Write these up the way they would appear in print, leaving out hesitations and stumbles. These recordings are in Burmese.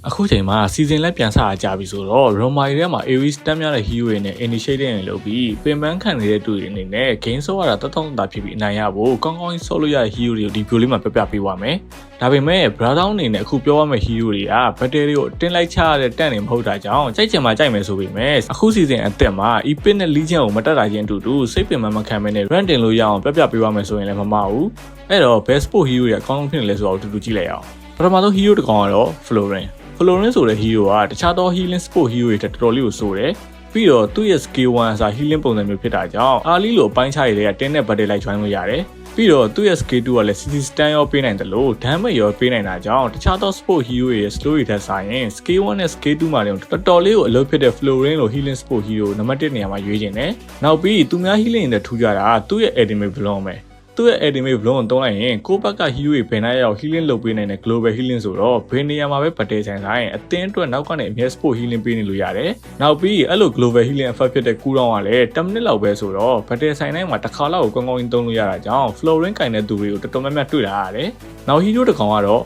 အခုချိန်မှာ season လက်ပြန်စားကြပြီဆိုတော့ Roma ထဲမှာ Aries တက်များတဲ့ hero တွေနဲ့ initiate တွေလုပ်ပြီးပင်ပန်းခံနေတဲ့တူတွေအနေနဲ့ game ဆော့ရတာတထောင်တာဖြစ်ပြီးအနိုင်ရဖို့ကောင်းကောင်းဆော့လို့ရတဲ့ hero တွေကိုဒီ video လေးမှာပြပြပေးပါမယ်။ဒါပေမဲ့ Brother အနေနဲ့အခုပြောရမယ့် hero တွေက battle တွေကိုတင်လိုက်ချရတဲ့တန့်နေမဟုတ်တာကြောင့်ကြိုက်ချင်မှကြိုက်မယ်ဆိုပေမဲ့အခု season အသက်မှာ Epic နဲ့ Legion ကိုမတက်တာချင်းအတူတူစိတ်ပင်မခံမဲနဲ့ rank တင်လို့ရအောင်ပြပြပေးပါမယ်ဆိုရင်လည်းမမှားဘူး။အဲ့တော့ best sport hero တွေအကောင်းဆုံးဖြစ်နေလဲဆိုတော့အတူတူကြည့်လိုက်အောင်။ပထမဆုံး hero တစ်ကောင်ကတော့ Florin ဆိုတဲ့ hero ကတခြားသော healing sport hero တွေတက်တော်တော်လေးကိုဆိုတယ်ပြီးတော့သူ့ရဲ့ skill 1 အစား healing ပုံစံမျိုးဖြစ်တာကြောင့်အားလီလိုအပိုင်းခြားရတဲ့တင်းနဲ့ battle လိုက် join လို့ရတယ်ပြီးတော့သူ့ရဲ့ skill 2ကလည်း CC stand ရောပေးနိုင်တယ်လို့ damage ရောပေးနိုင်တာကြောင့်တခြားသော sport hero တွေရဲ့ slow တွေထက်စာရင် skill 1နဲ့ skill 2မှာလည်းတော်တော်လေးကိုအလုပ်ဖြစ်တဲ့ Florin လို healing sport hero နံပါတ်1နေရာမှာရွေးချင်တယ်နောက်ပြီးသူများ healing တွေထူးကြတာသူ့ရဲ့ ultimate blow ပဲသူ့ရဲ့ ultimate blow ကိုသုံးလိုက်ရင်ကိုယ့်ဘက်က hero တွေဘယ်နှရောက် healing လုပ်ပေးနိုင်တဲ့ global healing ဆိုတော့ဘယ်နေရာမှာပဲပတ်တဲဆိုင်ဆိုင်အသင်းအတွက်နောက်ကနေအမြဲ sport healing ပေးနေလို့ရတယ်။နောက်ပြီးအဲ့လို global healing effect ဖြစ်တဲ့ကူးတောင်းကလည်း10မိနစ်လောက်ပဲဆိုတော့ပတ်တဲဆိုင်တိုင်းမှာတစ်ခါလောက်ကိုကောင်းကောင်းကြီးသုံးလို့ရတာကြောင့် Florin ကင်တဲ့သူတွေကိုတော်တော်များများတွေ့လာရတယ်။နောက် hero တစ်ကောင်ကတော့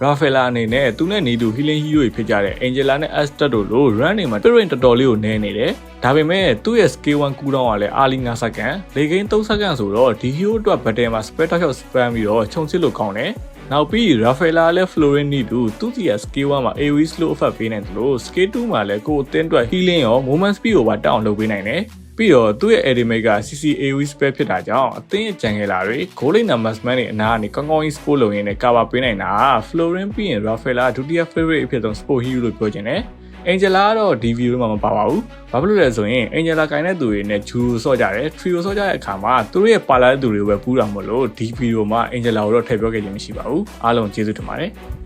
Rafaela အနေနဲ့သူနဲ့နေတူ healing hero တွေဖြစ်ကြတဲ့ Angela နဲ့ Astor တို့လို run တွေမှာ Spirit တော်တော်လေးကိုနည်းနေတယ်။ဒါပေမဲ့သူ့ရဲ့ skill 1 cooldown ကလည်း early 9 second လေကိန်း3 second ဆိုတော့ဒီ hero အတွက် battle မှာ spell တစ်ချက် spam ပြီးတော့ခြုံစစ်လို့ကောင်းတယ်။နောက်ပြီး Rafaela လည်း Florin နေတူသူ့စီရဲ့ skill 1မှာ AoE slow effect ပေးနိုင်တယ်လို့ skill 2မှာလည်းကိုယ်အသင်းအတွက် healing ရော movement speed ကိုပါတက်အောင်လုပ်ပေးနိုင်တယ်။ပြီးတော့သူ့ရဲ့ ultimate က CC AoE spell ဖြစ်တာကြောင့်အသင်းရဲ့ကြံခဲ့လာတွေ goal line numbers man တွေအနာကနေကောင်းကောင်းကြီး sport လုပ်ရင်းနဲ့ cover ပေးနိုင်တာ Florin ပြီးရင် Rafaela ဒုတိယ favorite အဖြစ်ဆုံး sport hero လို့ပြောချင်တယ်။ Angela ကတော့ဒီ video မှာမပါပါဘူး။ဘာဖြစ်လို့လဲဆိုရင် Angela ကိုင်တဲ့သူတွေနဲ့ Judo ဆော့ကြတယ် Trio ဆော့ကြတဲ့အခါမှာသူတို့ရဲ့ပါလာတဲ့သူတွေကိုပဲပူးတာမလို့ဒီ video မှာ Angela ကိုတော့ထည့်ပြောခဲ့ခြင်းမရှိပါဘူး။အားလုံးကျေးဇူးတင်ပါတယ်။